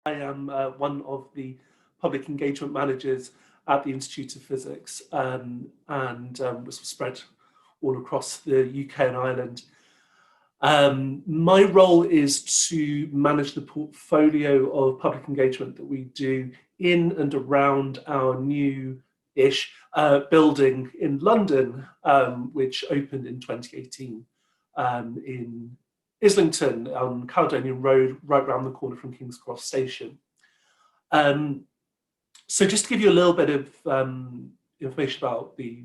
I am one of the public engagement managers at the Institute of Physics, and was spread all across the UK and Ireland. My role is to manage the portfolio of public engagement that we do in and around our new-ish building in London, which opened in 2018 in Islington on Caledonian Road, right round the corner from King's Cross Station. So just to give you a little bit of information about the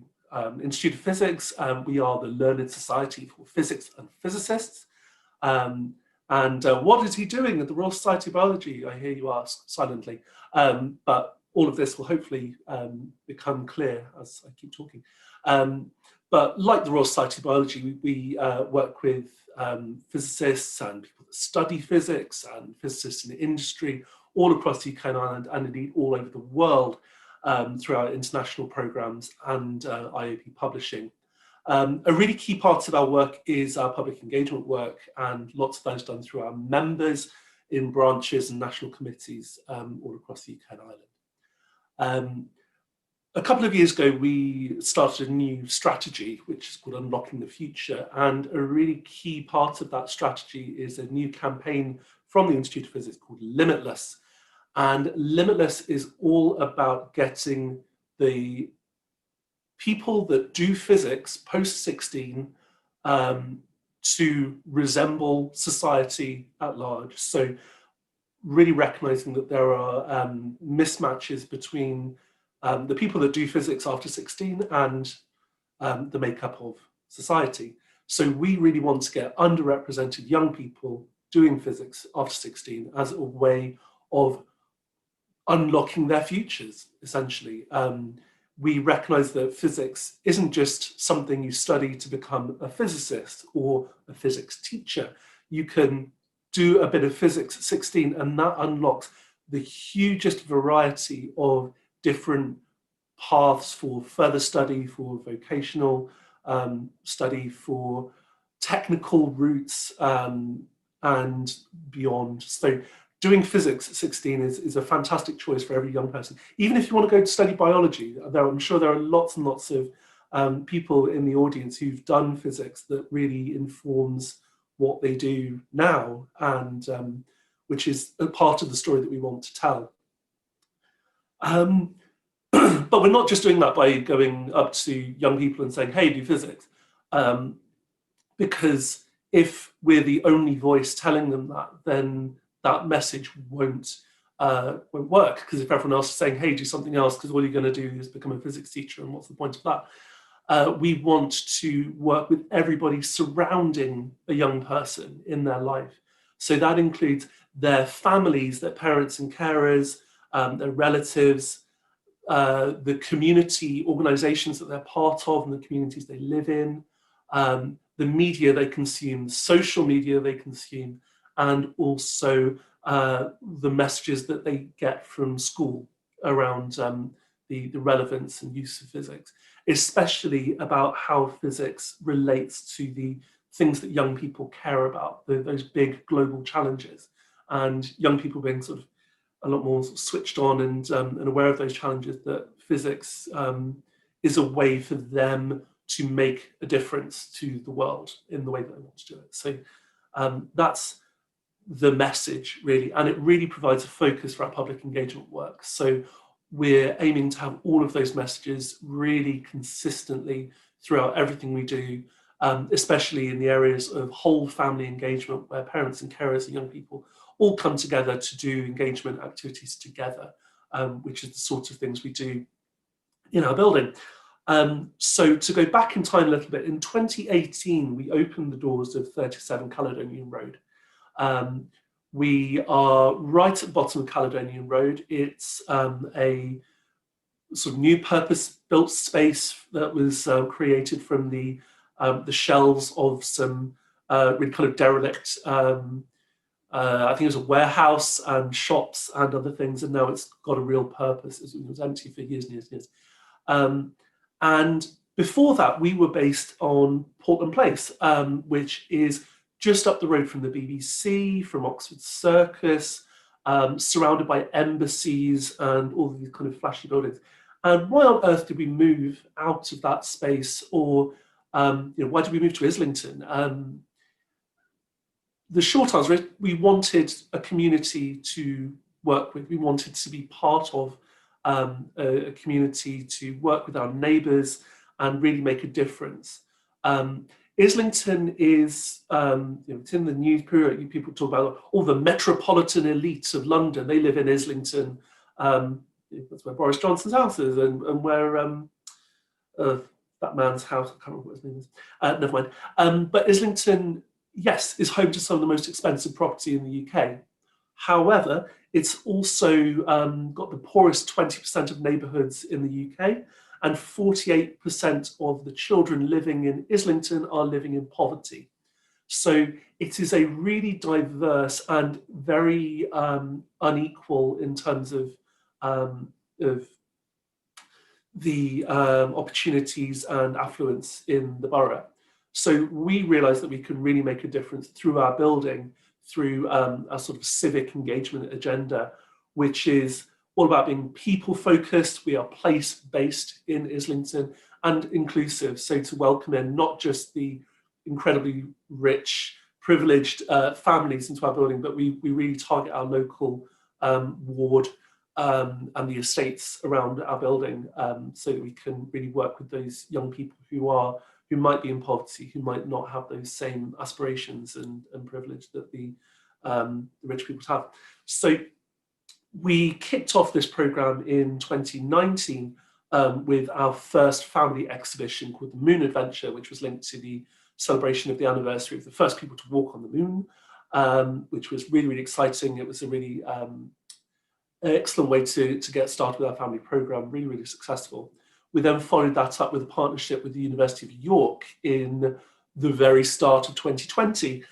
Institute of Physics, we are the learned society for physics and physicists. And what is he doing at the Royal Society of Biology, I hear you ask silently. But all of this will hopefully become clear as I keep talking. But like the Royal Society of Biology, we work with physicists and people that study physics and physicists in the industry all across the UK and Ireland, and indeed all over the world through our international programs and IOP publishing. A really key part of our work is our public engagement work, and lots of those done through our members in branches and national committees all across the UK and Ireland. A couple of years ago, we started a new strategy, which is called Unlocking the Future. And a really key part of that strategy is a new campaign from the Institute of Physics called Limitless. And Limitless is all about getting the people that do physics post-16 to resemble society at large. So really recognizing that there are mismatches between the people that do physics after 16 and the makeup of society. So we really want to get underrepresented young people doing physics after 16 as a way of unlocking their futures, essentially. We recognize that physics isn't just something you study to become a physicist or a physics teacher. You can do a bit of physics at 16 and that unlocks the hugest variety of different paths for further study, for vocational study, for technical routes and beyond. So doing physics at 16 is a fantastic choice for every young person. Even if you want to go to study biology, I'm sure there are lots and lots of people in the audience who've done physics that really informs what they do now, and which is a part of the story that we want to tell. But we're not just doing that by going up to young people and saying, hey, do physics. Because if we're the only voice telling them that, then that message won't work. Because if everyone else is saying, hey, do something else, because all you're going to do is become a physics teacher, and what's the point of that? We want to work with everybody surrounding a young person in their life. So that includes their families, their parents and carers, their relatives, the community organizations that they're part of and the communities they live in, the media they consume, social media they consume, and also the messages that they get from school around the relevance and use of physics, especially about how physics relates to the things that young people care about, those big global challenges, and young people being sort of a lot more switched on and aware of those challenges, that physics is a way for them to make a difference to the world in the way that they want to do it. So that's the message, really, and it really provides a focus for our public engagement work. So we're aiming to have all of those messages really consistently throughout everything we do, especially in the areas of whole family engagement, where parents and carers and young people all come together to do engagement activities together, which is the sort of things we do in our building. So to go back in time a little bit, in 2018, we opened the doors of 37 Caledonian Road. We are right at the bottom of Caledonian Road. It's a sort of new purpose-built space that was created from the shells of some really kind of derelict, I think it was a warehouse and shops and other things, and now it's got a real purpose. It was empty for years and years and years. And before that, we were based on Portland Place, which is just up the road from the BBC, from Oxford Circus, surrounded by embassies and all these kind of flashy buildings. And why on earth did we move out of that space, or why did we move to Islington? The short answer is we wanted a community to work with. We wanted to be part of a community, to work with our neighbours and really make a difference. Islington is, it's in the news period. People talk about all the metropolitan elites of London. They live in Islington. That's where Boris Johnson's house is, and where that man's house, I can't remember what his name is. Never mind. But Islington, yes, is home to some of the most expensive property in the UK. However, it's also got the poorest 20% of neighbourhoods in the UK, and 48% of the children living in Islington are living in poverty. So it is a really diverse and very unequal in terms of the opportunities and affluence in the borough. So we realised that we could really make a difference through our building, through our sort of civic engagement agenda, which is all about being people-focused. We are place-based in Islington and inclusive, so to welcome in not just the incredibly rich, privileged families into our building, but we really target our local ward and the estates around our building, so that we can really work with those young people who might be in poverty, who might not have those same aspirations and privilege that the rich people have. So we kicked off this program in 2019 with our first family exhibition called the Moon Adventure, which was linked to the celebration of the anniversary of the first people to walk on the moon, which was really, really exciting. It was a really excellent way to get started with our family program, really, really successful. We then followed that up with a partnership with the University of York in the very start of 2020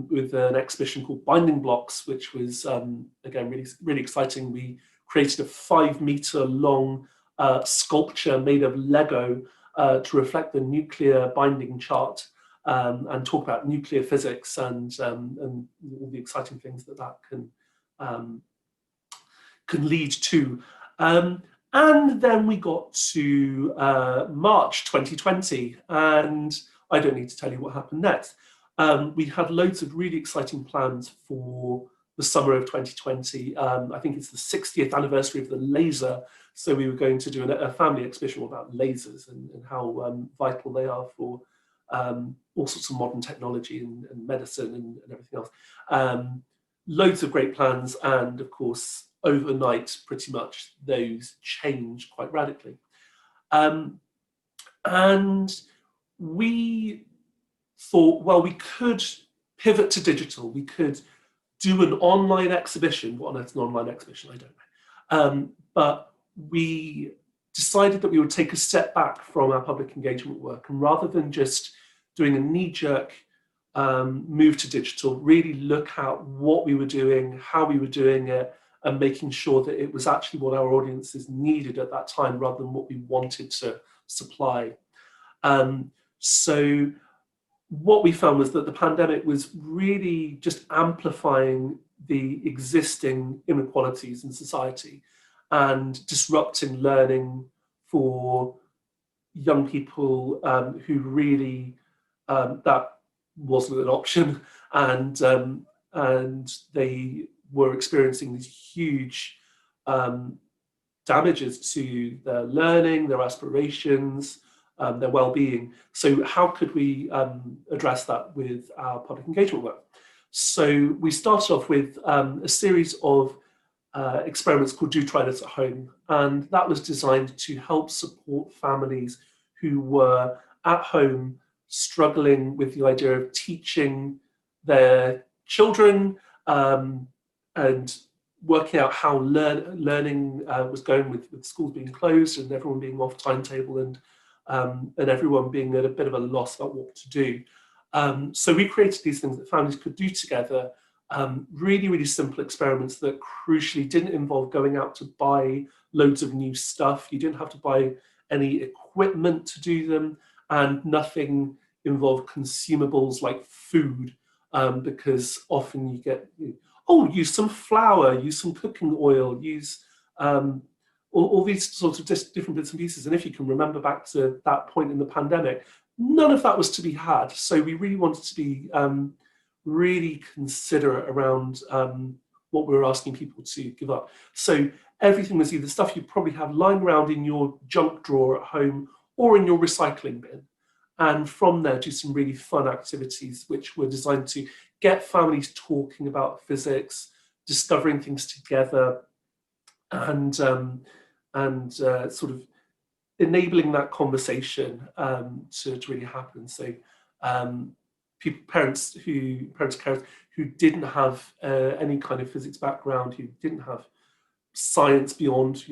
with an exhibition called Binding Blocks, which was, again, really, really exciting. We created a 5-meter long sculpture made of Lego to reflect the nuclear binding chart and talk about nuclear physics and all the exciting things that can lead to. And then we got to March 2020, and I don't need to tell you what happened next. We had loads of really exciting plans for the summer of 2020. I think it's the 60th anniversary of the laser, so we were going to do a family exhibition about lasers and how vital they are for all sorts of modern technology and medicine and everything else. Loads of great plans, and of course, overnight, pretty much, those changed quite radically. And we thought, well, we could pivot to digital. We could do an online exhibition. What on earth is an online exhibition? I don't know. But we decided that we would take a step back from our public engagement work, and rather than just doing a knee-jerk move to digital, really look at what we were doing, how we were doing it, and making sure that it was actually what our audiences needed at that time rather than what we wanted to supply. So what we found was that the pandemic was really just amplifying the existing inequalities in society and disrupting learning for young people who really, that wasn't an option, and they were experiencing these huge damages to their learning, their aspirations, their well-being. So how could we address that with our public engagement work? So we started off with a series of experiments called Do Try This at Home, and that was designed to help support families who were at home struggling with the idea of teaching their children and working out how learning was going with schools being closed and everyone being off timetable and everyone being at a bit of a loss about what to do. So we created these things that families could do together, really, really simple experiments that crucially didn't involve going out to buy loads of new stuff. You didn't have to buy any equipment to do them, and nothing involved consumables like food, because often you get oh, use some flour, use some cooking oil, use all these sorts of different bits and pieces. And if you can remember back to that point in the pandemic, none of that was to be had. So we really wanted to be really considerate around what we were asking people to give up. So everything was either stuff you probably have lying around in your junk drawer at home or in your recycling bin. And from there, do some really fun activities, which were designed to get families talking about physics, discovering things together, and sort of enabling that conversation to really happen. So parents, carers who didn't have any kind of physics background, who didn't have science beyond,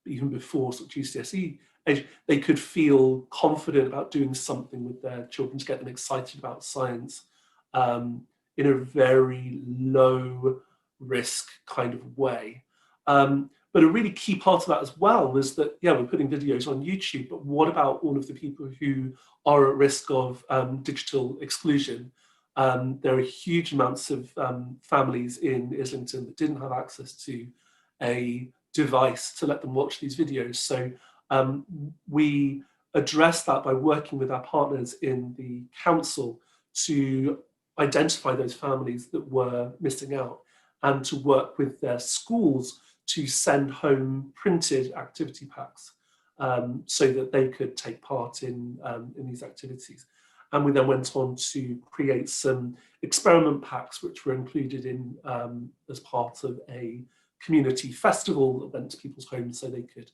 even before sort of GCSE age, they could feel confident about doing something with their children to get them excited about science in a very low risk kind of way. But a really key part of that as well was that, yeah, we're putting videos on YouTube, but what about all of the people who are at risk of digital exclusion? There are huge amounts of families in Islington that didn't have access to a device to let them watch these videos. So we addressed that by working with our partners in the council to identify those families that were missing out and to work with their schools to send home printed activity packs so that they could take part in these activities. And we then went on to create some experiment packs, which were included in as part of a community festival that went to people's homes so they could,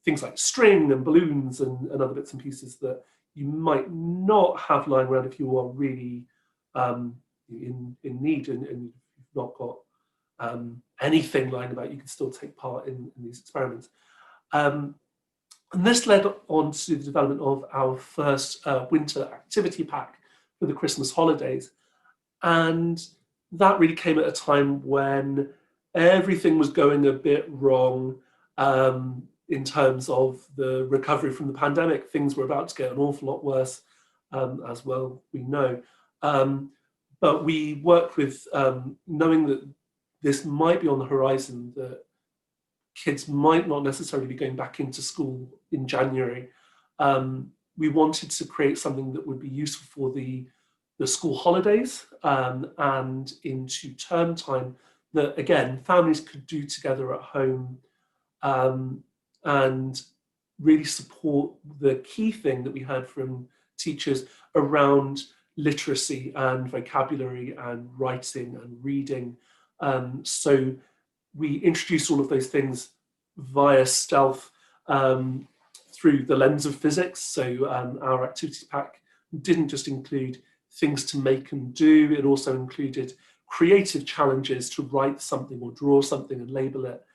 things like string and balloons and other bits and pieces that you might not have lying around if you are really in need and you've not got anything lying about, you can still take part in these experiments. And this led on to the development of our first winter activity pack for the Christmas holidays. And that really came at a time when everything was going a bit wrong in terms of the recovery from the pandemic. Things were about to get an awful lot worse, as well we know. But we worked with, knowing that this might be on the horizon, that kids might not necessarily be going back into school in January. We wanted to create something that would be useful for the school holidays and into term time that, again, families could do together at home and really support the key thing that we heard from teachers around literacy and vocabulary and writing and reading. So we introduced all of those things via stealth through the lens of physics. So our activity pack didn't just include things to make and do, it also included creative challenges to write something or draw something and label it.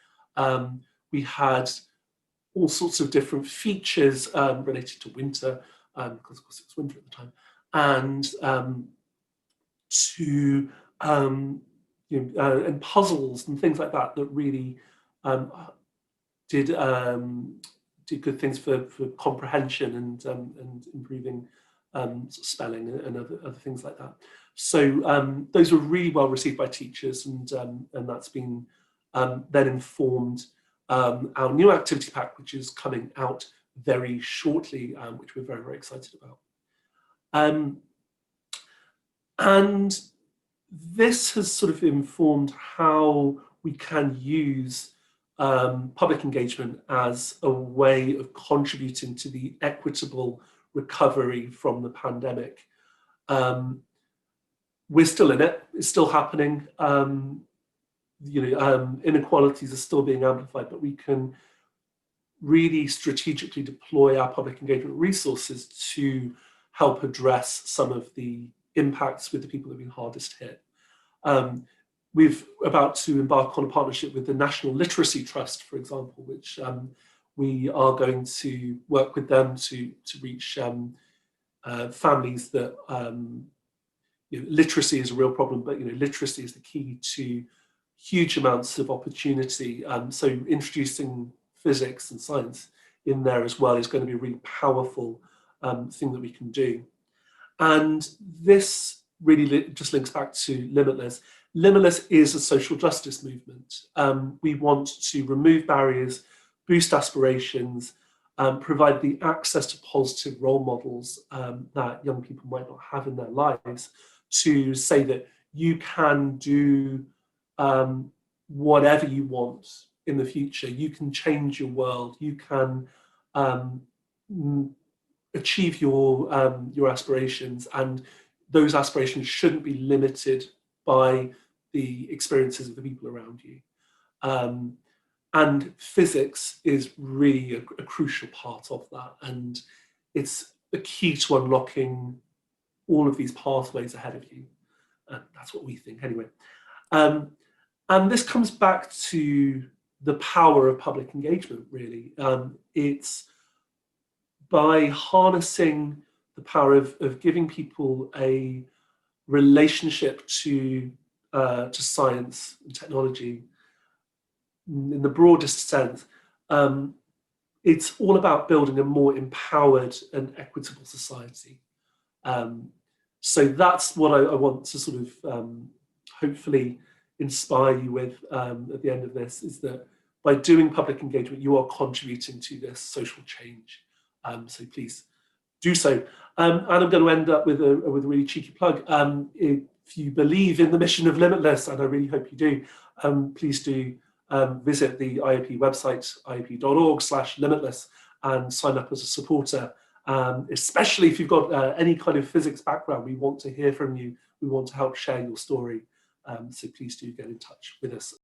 We had all sorts of different features related to winter, because of course it was winter at the time, and and puzzles and things like that that really did good things for comprehension and improving spelling and other things like that. So those were really well received by teachers, and that's been then informed our new activity pack, which is coming out very shortly, which we're very, very excited about. And this has sort of informed how we can use public engagement as a way of contributing to the equitable recovery from the pandemic. We're still in it, it's still happening. Inequalities are still being amplified, but we can really strategically deploy our public engagement resources to help address some of the impacts with the people that have been hardest hit. We're about to embark on a partnership with the National Literacy Trust, for example, which we are going to work with them to reach families that literacy is a real problem, but literacy is the key to huge amounts of opportunity. So introducing physics and science in there as well is going to be a really powerful thing that we can do. And this really just links back to Limitless. Limitless is a social justice movement. We want to remove barriers, boost aspirations, provide the access to positive role models that young people might not have in their lives, to say that you can do whatever you want in the future. You can change your world. You can achieve your aspirations, and those aspirations shouldn't be limited by the experiences of the people around you. And physics is really a crucial part of that, and it's the key to unlocking all of these pathways ahead of you. That's what we think anyway. And this comes back to the power of public engagement, really. It's by harnessing the power of giving people a relationship to science and technology in the broadest sense. It's all about building a more empowered and equitable society. So that's what I want to sort of hopefully inspire you with at the end of this, is that by doing public engagement, you are contributing to this social change. So please do so. And I'm going to end up with a really cheeky plug. If you believe in the mission of Limitless, and I really hope you do, please do visit the IOP website, iop.org/limitless, and sign up as a supporter. Especially if you've got any kind of physics background, we want to hear from you. We want to help share your story. So please do get in touch with us.